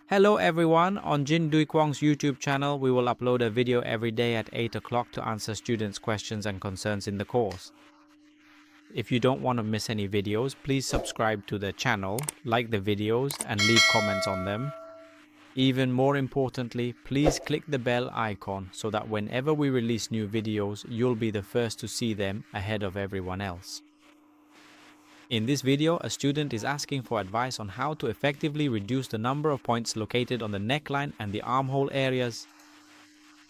Hello everyone, on Dinh Duy Cuong's YouTube channel, we will upload a video every day at 8 o'clock to answer students' questions and concerns in the course. If you don't want to miss any videos, please subscribe to the channel, like the videos and leave comments on them. Even more importantly, please click the bell icon so that whenever we release new videos, you'll be the first to see them ahead of everyone else. In this video, a student is asking for advice on how to effectively reduce the number of points located on the neckline and the armhole areas.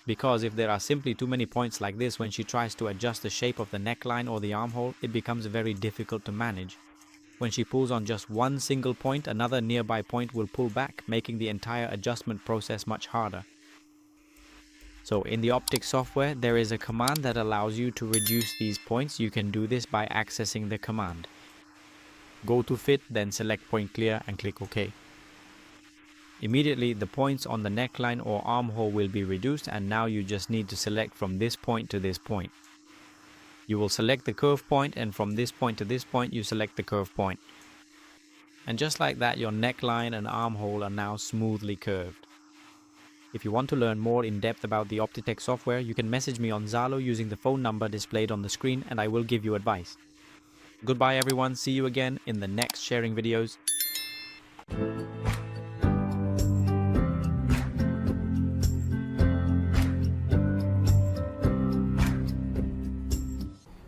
Because if there are simply too many points like this when she tries to adjust the shape of the neckline or the armhole, it becomes very difficult to manage. When she pulls on just one single point, another nearby point will pull back, making the entire adjustment process much harder. So in the Optitex software, there is a command that allows you to reduce these points. You can do this by accessing the command. Go to Fit, then select Point Clear and click OK. Immediately, the points on the neckline or armhole will be reduced, and now you just need to select from this point to this point. You will select the curve point, and from this point to this point, you select the curve point. And just like that, your neckline and armhole are now smoothly curved. If you want to learn more in depth about the Optitex software, you can message me on Zalo using the phone number displayed on the screen, and I will give you advice. Goodbye everyone, see you again in the next sharing videos.